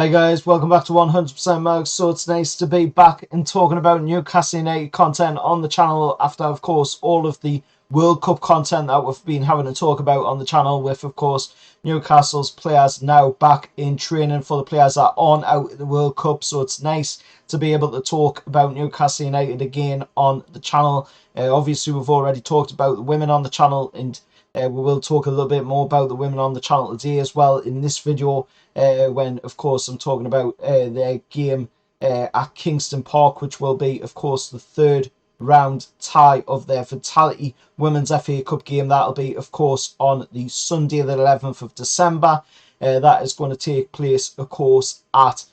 Hey guys, welcome back to 100% Mag. So it's nice to be back and talking about Newcastle United content on the channel after, of course, all of the World Cup content that we've been having to talk about on the channel with, of course, Newcastle's players now back in training for the players that aren't out at the World Cup. So it's nice to be able to talk about Newcastle United again on the channel. Obviously, we've already talked about the women on the channel, and we will talk a little bit more about the women on the channel today as well in this video. When, of course, I'm talking about their game at Kingston Park, which will be, of course, the third round tie of their Vitality Women's FA Cup game. That'll be, of course, on the Sunday, the 11th of December. That is going to take place, of course, at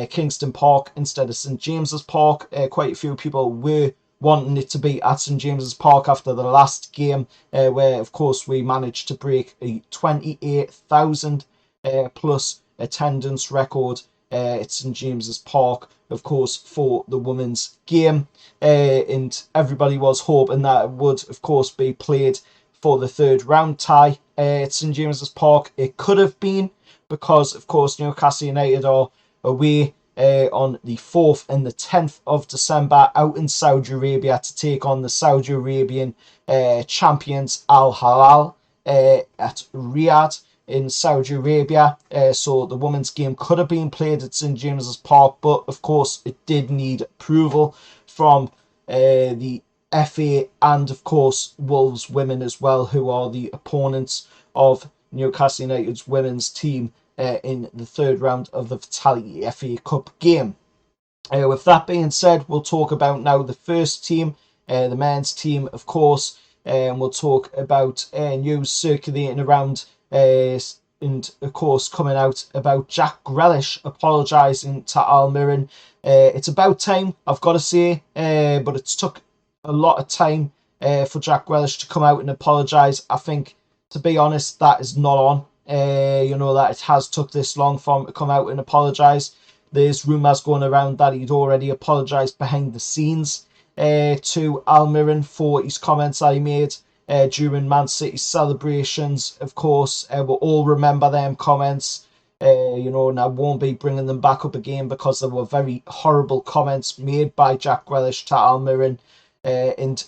Kingston Park instead of St James's Park. Quite a few people were wanting it to be at St James's Park after the last game, where, of course, we managed to break a 28,000 plus attendance record at St James's Park, of course, for the women's game. And everybody was hoping that it would, of course, be played for the third round tie at St James's Park. It could have been because, of course, Newcastle United are away on the 4th and the 10th of December out in Saudi Arabia to take on the Saudi Arabian champions Al Hilal at Riyadh in Saudi Arabia. So the women's game could have been played at St James's Park, but of course it did need approval from the FA and, of course, Wolves women as well, who are the opponents of Newcastle United's women's team in the third round of the Vitality FA Cup game. With that being said, we'll talk about now the first team, the men's team, of course, and we'll talk about news circulating around and, of course, coming out about Jack Grealish apologising to Almiron. It's about time, I've got to say, but it's took a lot of time for Jack Grealish to come out and apologise. I think, to be honest, that is not on. That it has took this long for him to come out and apologise. There's rumours going around that he'd already apologised behind the scenes to Almiron for his comments that he made during Man City's celebrations. Of course, we'll all remember them comments, and I won't be bringing them back up again because there were very horrible comments made by Jack Grealish to Almiron. And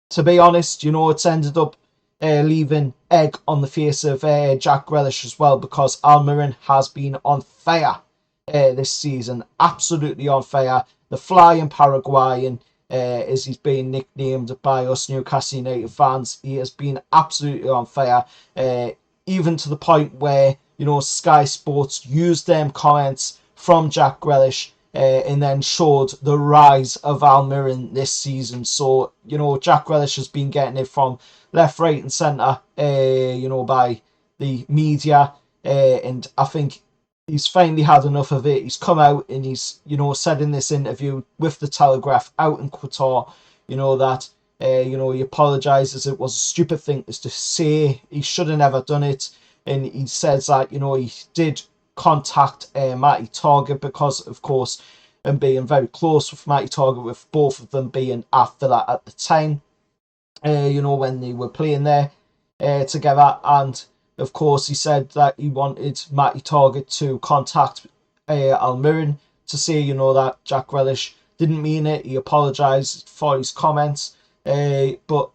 to be honest, it's ended up leaving egg on the face of Jack Grealish as well, because Almiron has been on fire this season, absolutely on fire. The Flying Paraguayan, as he's been nicknamed by us Newcastle United fans. He has been absolutely on fire, even to the point where, Sky Sports used them comments from Jack Grealish and then showed the rise of Almiron this season. So, Jack Grealish has been getting it from left, right and centre, by the media, and I think he's finally had enough of it. He's come out and he's, said in this interview with the Telegraph out in Qatar, that, he apologises. It was a stupid thing to say. He should have never done it. And he says that, he did contact Matty Target because, of course, and being very close with Matty Target, with both of them being at Villa at the time, when they were playing there together. And of course, he said that he wanted Matty Target to contact Almiron to say, that Jack Grealish didn't mean it. He apologised for his comments. But,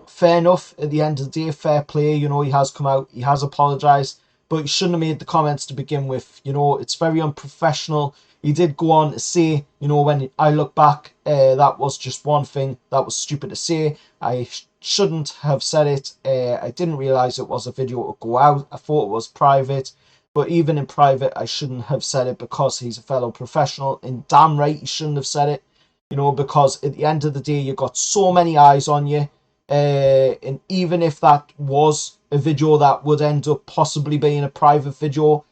fair enough. At the end of the day, fair play. He has come out, he has apologised, but he shouldn't have made the comments to begin with. It's very unprofessional. He did go on to say, when I look back, that was just one thing that was stupid to say. I shouldn't have said it. I didn't realise it was a video to go out. I thought it was private. But even in private, I shouldn't have said it because he's a fellow professional. And damn right, he shouldn't have said it. Because at the end of the day, you've got so many eyes on you. And even if that was a video that would end up possibly being a private video,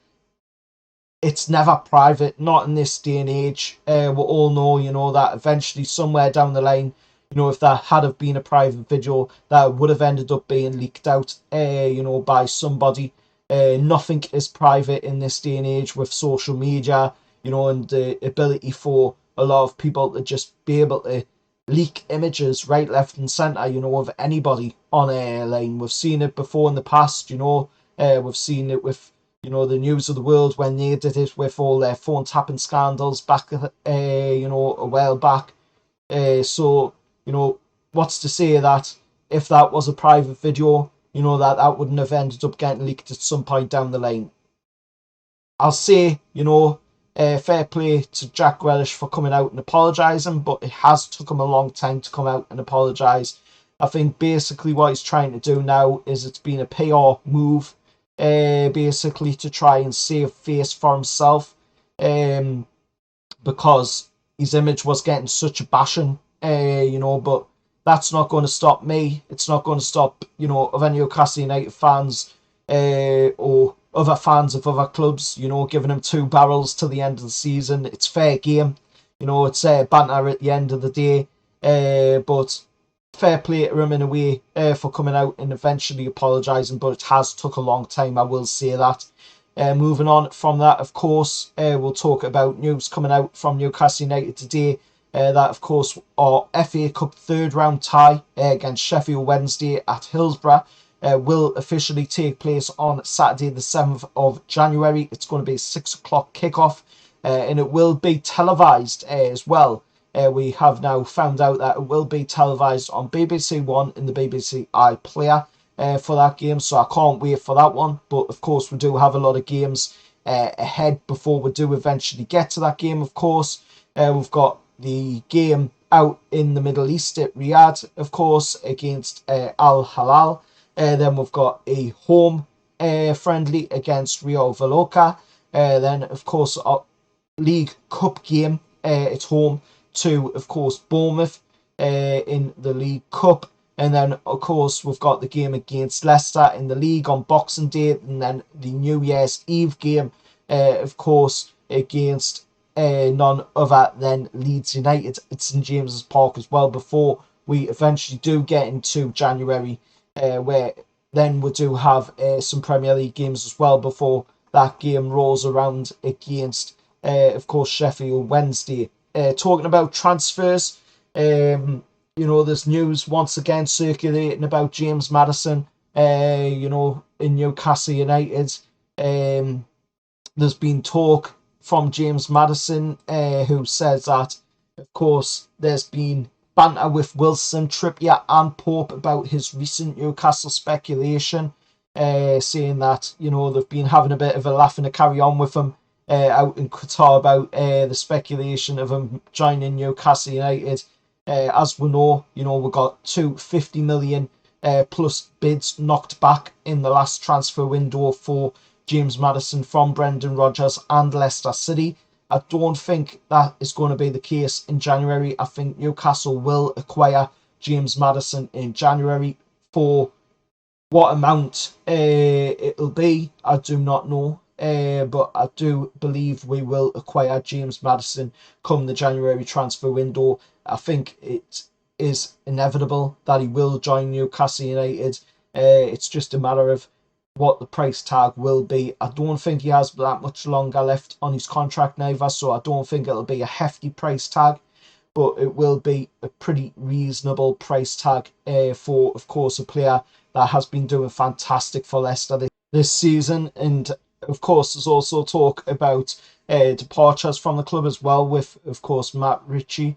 it's never private, not in this day and age. We all know, that eventually somewhere down the line, if that had have been a private video, that would have ended up being leaked out, by somebody. Nothing is private in this day and age with social media, and the ability for a lot of people to just be able to leak images right, left and centre, of anybody on airline. We've seen it before in the past, we've seen it with you know, the news of the world when they did it with all their phone tapping scandals back, you know, a while back. So, you know, what's to say that if that was a private video, you know, that wouldn't have ended up getting leaked at some point down the line. I'll say, you know, fair play to Jack Grealish for coming out and apologising, but it has took him a long time to come out and apologise. I think basically what he's trying to do now is it's been a PR move, basically to try and save face for himself, because his image was getting such a bashing, you know, but that's not going to stop me. It's not going to stop, you know, other Newcastle United fans, or other fans of other clubs, you know, giving him 2 barrels to the end of the season. It's fair game. You know, it's banter at the end of the day. But fair play to him in a way for coming out and eventually apologising, but it has took a long time, I will say that. Moving on from that, of course, we'll talk about news coming out from Newcastle United today. That, of course, our FA Cup third round tie against Sheffield Wednesday at Hillsborough will officially take place on Saturday the 7th of January. It's going to be a 6 o'clock kickoff, and it will be televised as well. We have now found out that it will be televised on BBC One and the BBC iPlayer for that game, so I can't wait for that one. But of course, we do have a lot of games ahead before we do eventually get to that game. Of course, we've got the game out in the Middle East at Riyadh, of course, against Al Hilal. Then we've got a home friendly against Rio Vallecano. Then, of course, our League Cup game at home to, of course, Bournemouth in the League Cup. And then, of course, we've got the game against Leicester in the league on Boxing Day. And then the New Year's Eve game, of course, against none other than Leeds United at St James's Park as well, before we eventually do get into January, where then we do have some Premier League games as well before that game rolls around against, of course, Sheffield Wednesday. Talking about transfers, you know, there's news once again circulating about James Maddison, you know, in Newcastle United. There's been talk from James Maddison, who says that, of course, there's been banter with Wilson, Trippier and Pope about his recent Newcastle speculation, saying that, you know, they've been having a bit of a laugh and a carry on with him out in Qatar about the speculation of him joining Newcastle United. As we know, you know, we got 250 million plus bids knocked back in the last transfer window for James Maddison from Brendan Rodgers and Leicester City. I don't think that is going to be the case in January. I think Newcastle will acquire James Maddison in January. For what amount it'll be, I do not know. But I do believe we will acquire James Maddison come the January transfer window. I think it is inevitable that he will join Newcastle United. It's just a matter of what the price tag will be. I don't think he has that much longer left on his contract neither, so I don't think it'll be a hefty price tag, but it will be a pretty reasonable price tag for, of course, a player that has been doing fantastic for Leicester this season. And of course, there's also talk about departures from the club as well, with, of course, Matt Ritchie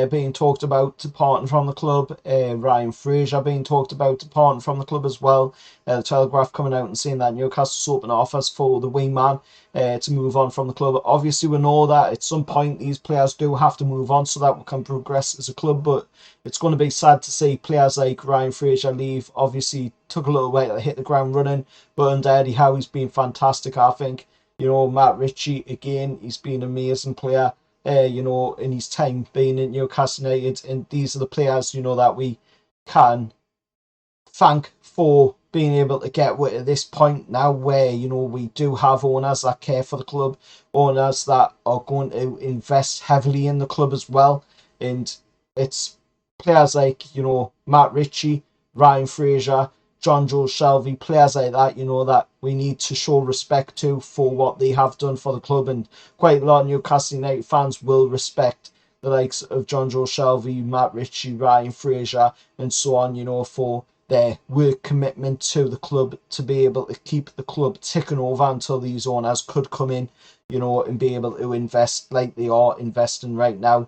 being talked about departing from the club, Ryan Fraser being talked about departing from the club as well. The Telegraph coming out and saying that Newcastle's open offers for the wingman to move on from the club. Obviously, we know that at some point these players do have to move on so that we can progress as a club, but it's going to be sad to see players like Ryan Fraser leave. Obviously, took a little way to hit the ground running, but under Eddie Howe's been fantastic, I think. You know, Matt Ritchie, again, he's been an amazing player. You know, in his time being in Newcastle United, and these are the players, you know, that we can thank for being able to get at this point now, where, you know, we do have owners that care for the club, owners that are going to invest heavily in the club as well, and it's players like, you know, Matt Ritchie, Ryan Fraser, John Joe Shelby, players like that, you know, that we need to show respect to for what they have done for the club. And quite a lot of Newcastle United fans will respect the likes of John Joe Shelby, Matt Ritchie, Ryan Fraser, and so on, you know, for their work commitment to the club to be able to keep the club ticking over until these owners could come in, you know, and be able to invest like they are investing right now.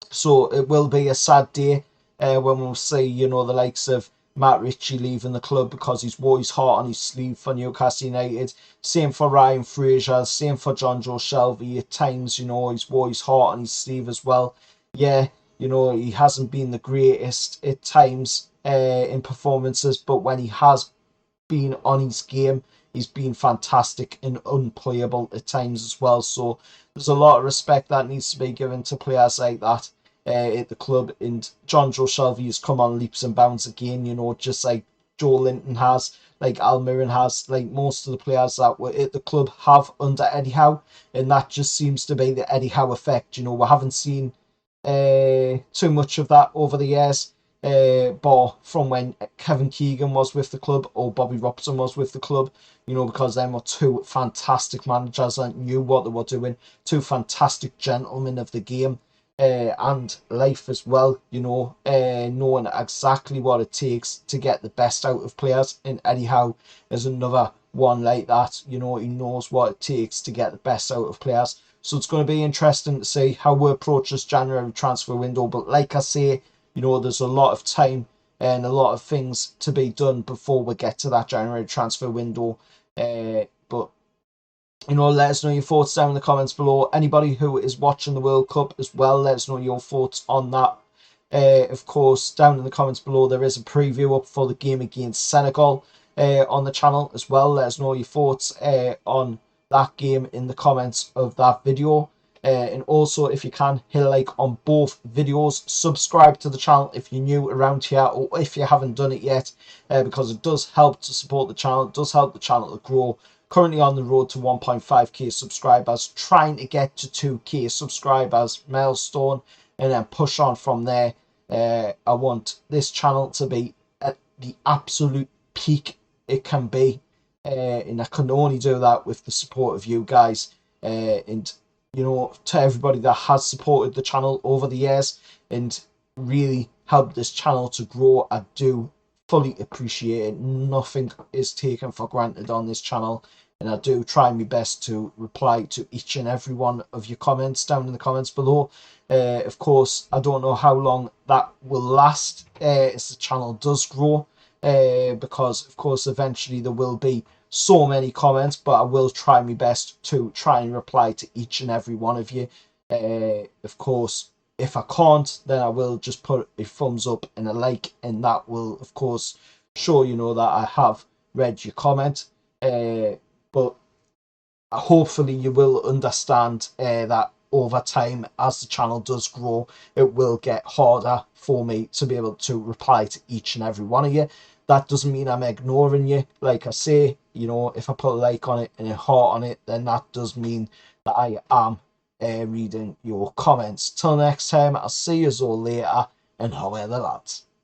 So it will be a sad day when we'll see, you know, the likes of Matt Ritchie leaving the club because he's wore his heart on his sleeve for Newcastle United. Same for Ryan Fraser, same for John Joe Shelby. At times, you know, he's wore his heart on his sleeve as well. Yeah, you know, he hasn't been the greatest at times in performances, but when he has been on his game, he's been fantastic and unplayable at times as well. So there's a lot of respect that needs to be given to players like that at the club. And John Joe Shelby has come on leaps and bounds again, you know, just like Joe Linton has, like Almiron has, like most of the players that were at the club have under Eddie Howe. And that just seems to be the Eddie Howe effect. You know, we haven't seen too much of that over the years. But from when Kevin Keegan was with the club or Bobby Robson was with the club, you know, because them were two fantastic managers that knew what they were doing, two fantastic gentlemen of the game and life as well, you know, knowing exactly what it takes to get the best out of players. And Eddie Howe is another one like that, you know, he knows what it takes to get the best out of players. So it's going to be interesting to see how we approach this January transfer window. But like I say, you know, there's a lot of time and a lot of things to be done before we get to that January transfer window. But, you know, let us know your thoughts down in the comments below. Anybody who is watching the World Cup as well, let us know your thoughts on that. Of course, down in the comments below, there is a preview up for the game against Senegal on the channel as well. Let us know your thoughts on that game in the comments of that video. And also, if you can, hit a like on both videos. Subscribe to the channel if you're new around here or if you haven't done it yet, because it does help to support the channel. It does help the channel to grow. Currently on the road to 1.5k subscribers, trying to get to 2k subscribers milestone, and then push on from there. I want this channel to be at the absolute peak it can be, and I can only do that with the support of you guys. And you know, to everybody that has supported the channel over the years and really helped this channel to grow, I do fully appreciate it. Nothing is taken for granted on this channel, and I do try my best to reply to each and every one of your comments down in the comments below. Of course, I don't know how long that will last as the channel does grow, because of course eventually there will be so many comments, but I will try my best to try and reply to each and every one of you. Of course, if I can't, then I will just put a thumbs up and a like, and that will of course show, you know, that I have read your comment. But hopefully you will understand that over time, as the channel does grow, it will get harder for me to be able to reply to each and every one of you. That doesn't mean I'm ignoring you. Like I say, you know, if I put a like on it and a heart on it, then that does mean that I am reading your comments. Till next time, I'll see you all later, and how are the lads?